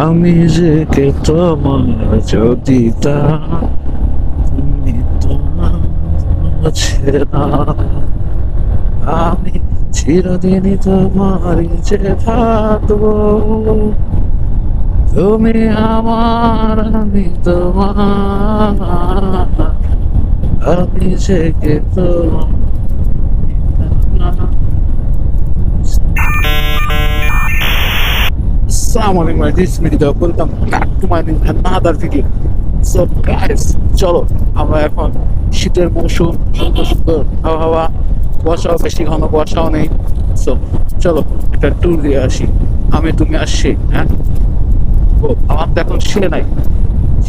আমি যে কে তোমার যদি তা তুমি তোমার ছেড়া আমি চিরদিনই তোমারই যে থাকবো তুমি আমার আমি তোমার আমি যে কে তোমার Assalamu alaikum, this is Midida. Welcome back to my another video. So guys, চলো আমরা এখন শীতের মৌসুম, সুন্দর সুন্দর আবহাওয়া, কুয়াশাও বেশি ঘন কুয়াশাও নেই। সো চলো একটা ট্যুর দিয়ে আসি। আমি তুমি আসছি, হ্যাঁ? ও আমার তো এখন সে নাই,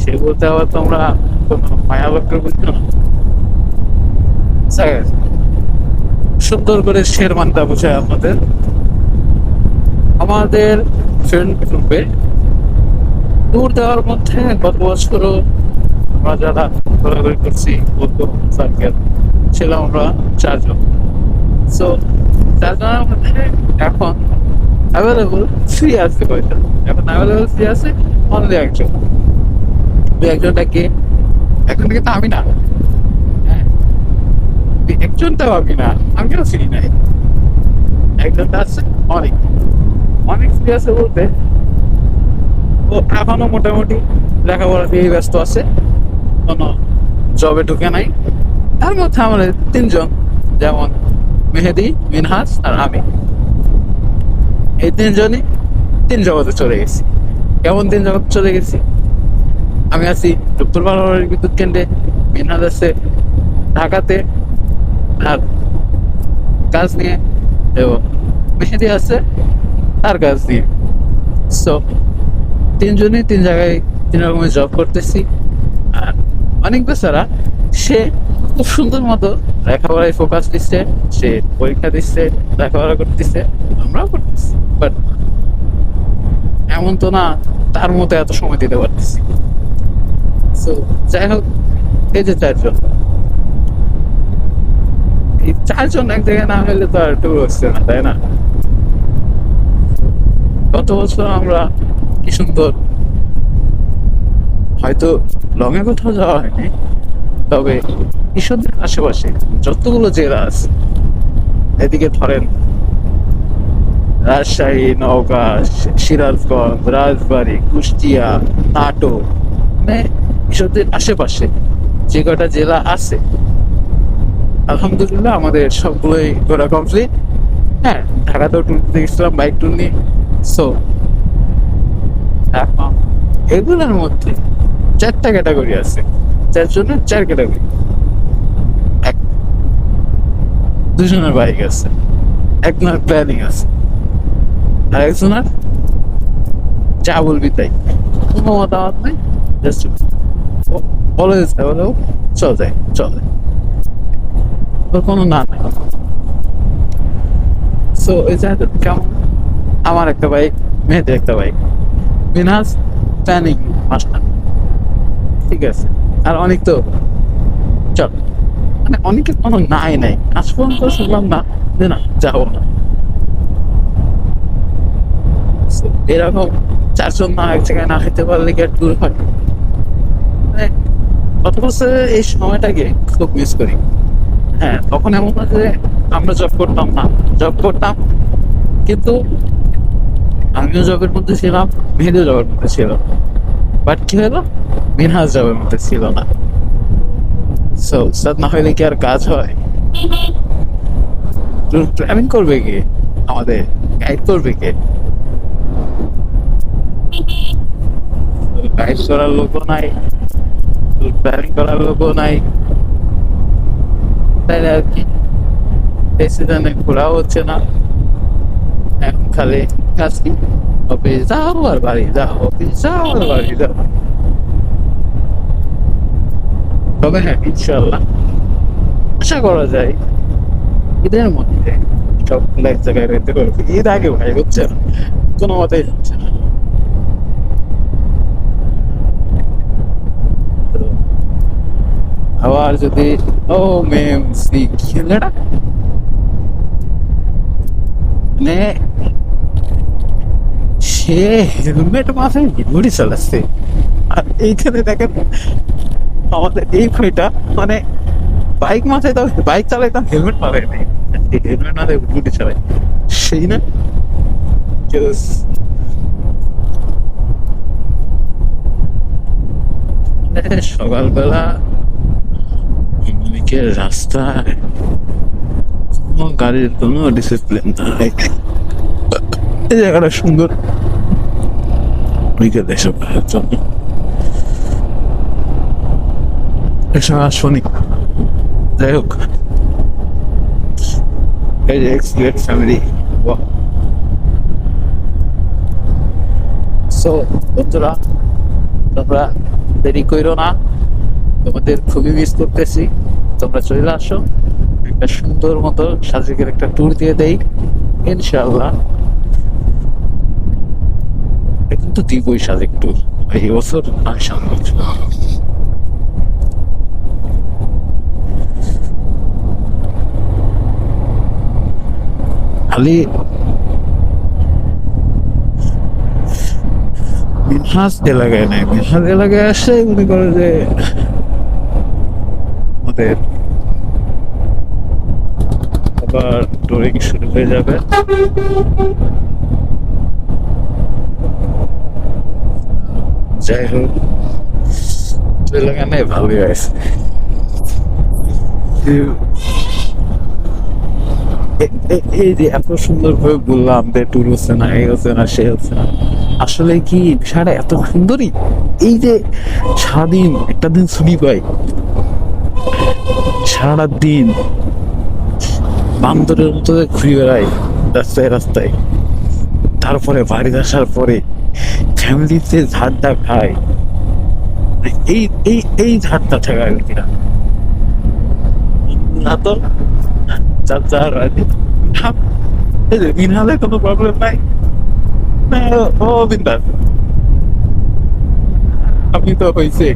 সে বলতে আবার তোমরা কোনো মায়া লোককে বুঝছো না। Guys, সুন্দর করে শের মানটা বোঝায় আমাদের আমাদের ফ্রেন্ড গ্রুপে ট্যুর দেওয়ার মধ্যে গত বছরও আমরা যারা ঘোরাঘুরি করছি বন্ধু সার্কেল ছিলাম আমরা 4 জন। সো 4 জনের মধ্যে এখন অ্যাভেলেবল ফ্রি আছে কয়টা, এখন অ্যাভেলেবল ফ্রি আছে অনলি একজন। ওই একজনটাকে একজনটাকে তো আমি না, হ্যাঁ একজনটাও আমি না, আমিও ফ্রি নাই। একজনটা আছে অনেক অনেক ফ্রি আছে বলতে ও এখনো মোটামুটি লেখাপড়া দিয়ে ব্যস্ত আছে, কোনো জবে ঢুকে নাই। তার মধ্যে আমাদের 3 জন, যেমন মেহেদি, মিনহাজ আর আমি, এই 3জনই 3 জগতে চলে গেছি। কেমন 3 জগতে চলে গেছি? আমি আছি ডক্টর পারমাণবিক বিদ্যুৎ কেন্দ্রে, মিনহাজ আছে ঢাকাতে আর কাজ নিয়ে, এবং মেহেদি আছে তার কাজ নিয়ে। সো 3জনই 3 জায়গায় 3 রকমের জব করতেছি। আর অনেক বেচারা সে খুব সুন্দর মতো লেখাপড়ায় ফোকাস দিচ্ছে, সে পরীক্ষা দিচ্ছে, লেখাপড়া করতেছে, আমরাও করতেছি। বাট এমন তো না তার মতো এত সময় দিতে পারতেছি। সো যাই হোক, এই যে 4 জন, এই 4 জন এক জায়গায় না হলে তো আর ট্যুর হচ্ছে না, তাই না? গত বছর আমরা কি সুন্দর, হয়তো লং এ কোথাও যাওয়া হয়নি, তবে ঈশ্বরদের আশেপাশে যতগুলো জেলা আছে, এদিকে ধরেন রাজশাহী, নওগাঁ, সিরাজগঞ্জ, রাজবাড়ী, কুষ্টিয়া, নাটোর, মানে ঈশ্বরদের আশেপাশে যে কটা জেলা আছে আলহামদুলিল্লাহ আমাদের সবগুলোই ঘোরা কমপ্লিট। হ্যাঁ, ঢাকাতেও ট্যুর দিতে গেছিলাম বাইক ট্যুর নিয়ে। সো এখন এগুলোর মধ্যে 4টা ক্যাটাগরি আছে, 4 জনের 4 ক্যাটাগরি। 2জনের বাইক আছে, একজনের প্ল্যানিং আছে, আর একজনের যা বলবি তাই, কোনো মতামত নেই, জাস্ট অলওয়েজ অ্যাভেলেবল, চলে চলে, তোর কোনো না নাই। সো এই যে কেমন, আমার একটা বাইক, মেয়েদের একটা বাইক, মিনহাজ প্ল্যানিং মাস্টার, ঠিক আছে। আর অনেক তো চল, মানে অনেকের কোনো নাই আজ পর্যন্ত শুনলাম না যে না যাবো না। এরকম 4 জন না এক জায়গায় না খেতে পারলে কি আর ট্যুর হয়? মানে গত বছর এই সময়টাকে খুব মিস করি। হ্যাঁ, তখন এমন না যে আমরা জব করতাম না, জব করতাম, কিন্তু আমিও জবের মধ্যে ছিলাম, মেহেদিও জবের মধ্যে ছিল। বাট কি হলো, মিনহাজ জবের মধ্যে ছিল না। সো উস্তাদ না হইলে কি আর কাজ হয়? প্ল্যানিং করবে কে, আমাদের গাইড করবে কে? গাইড করার লোকও নাই, প্ল্যানিং করার লোকও নাই, তাইলে আর কি এই সিজনে ঘোরাও হচ্ছে না। এখন খালি কাজ কি, অফিস যাও আর বাড়ি যাও, অফিস যাও আর বাড়ি যাও। তবে হ্যাঁ, ইনশাল্লাহ আশা করা যায় ঈদের মধ্যে সবগুলো এক জায়গায় রেতে করবে। ঈদ আগে ভাই হচ্ছে না, কোনো মতেই হচ্ছে না। তো আবার যদি ও মেম সি খেলেটা মানে সে হেলমেট মাথায় ঘুরি চালাচ্ছে। আর এইখানে দেখেন আমাদের এই ভাইটা মানে বাইক মাথায় তাও বাইক চালাইতাম হেলমেট মাথায় নেই, হেলমেট মাথায় ঘুরি চালাই সেই না। Just সকালবেলা বিকেল রাস্তায় কোনো গাড়ির কোনো ডিসিপ্লিন নাই। এই জায়গাটা সুন্দর বিকেল এসব করার জন্য। এসব শুনি যাই হোক, এই যে এক্সপ্লেট ফ্যামিলি। সো বন্ধুরা, তোমরা দেরি করো না, তোমাদের খুবই মিস করতেছি। তোমরা চলে আসো, একটা সুন্দর মতো সাজেকের একটা ট্যুর দিয়ে দেই ইনশাআল্লাহ। এখন তো দিবই সাজেক ট্যুর এই বছর আর সামনে বছর। খালি মিনহাজ এলাকায় নাই, মিনহাজ এলাকায় আসে মনে করে যে আমাদের আবার টুরিং শুরু হয়ে যাবে। যাই হোক, এলাকা নেই ভালোই আছে। এই যে এত সুন্দর ভাবে বললাম যে ট্যুর হচ্ছে না, এই হচ্ছে না, সে হচ্ছে না, আসলে কি বিষয়টা এত সুন্দরই। এই যে সারাদিন একটা দিন ছুটি পাই, সারা দিন বান্দরের মতো ঘুরে বেড়াই রাস্তায় রাস্তায়, তারপরে বাড়ি আসার পরে ফ্যামিলিতে ঝাড়টা খাই। এই এই এই ঝাড়টা ঠেকায় কিনা না তো মিনহালে কোনো প্রবলেম নাই। ও বিন্দাস, আমি তো হয়েছে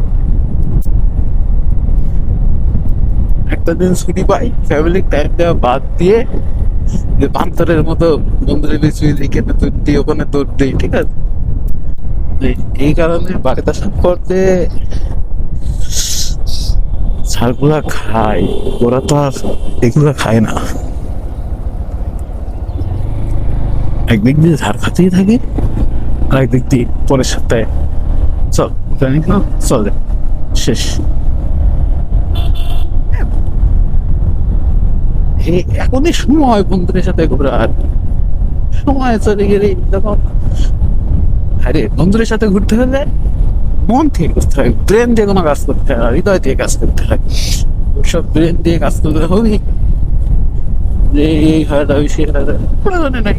একটা দিন ছুটি পাই, ফ্যামিলি টাইম দেওয়া বাদ দিয়ে যে বান্তরের মতো বন্ধুদের পিছু দিকে দৌড় দিই, ওখানে দৌড় দিই, ঠিক আছে। এই কারণে বাড়িতে আসার পর যে ঝাড়গুলা খায়, ওরা তো আর এগুলা খায় না। একদিক দিয়ে ঝাড় খাতেই থাকে, আর একদিক দিয়ে পরের সপ্তাহে চল প্ল্যানিং চল যায় শেষ। এখনই সময় বন্ধুদের সাথে ঘোরার, সময় চলে গেলে তখন। আরে বন্ধুদের সাথে ঘুরতে হলে মন থেকে করতে হয়, ব্রেন দিয়ে কোনো কাজ করতে হয়, হৃদয় দিয়ে কাজ করতে হয়। সব ব্রেন দিয়ে কাজ করতে হবে যে এই হয় না, সে হয় না, প্রয়োজনে নাই।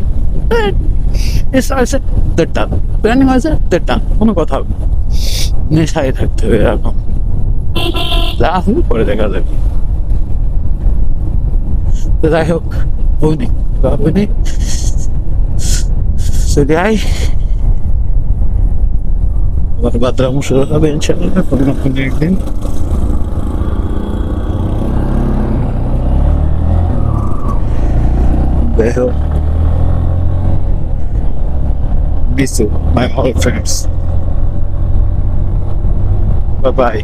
প্ল্যানিং হয়েছে দেড়টা, কোনো কথা হবে নেশায় থাকতে হবে এরকম। যা হবে পরে দেখা যাবে। তো যাই হোক, হয়নি হয়নি, চলে আয়। আবার বাদরাম শুরু হবে ইনশাআল্লাহ কোনো না কোনো একদিন। যাই হোক, miss you, my old friends. Bye bye.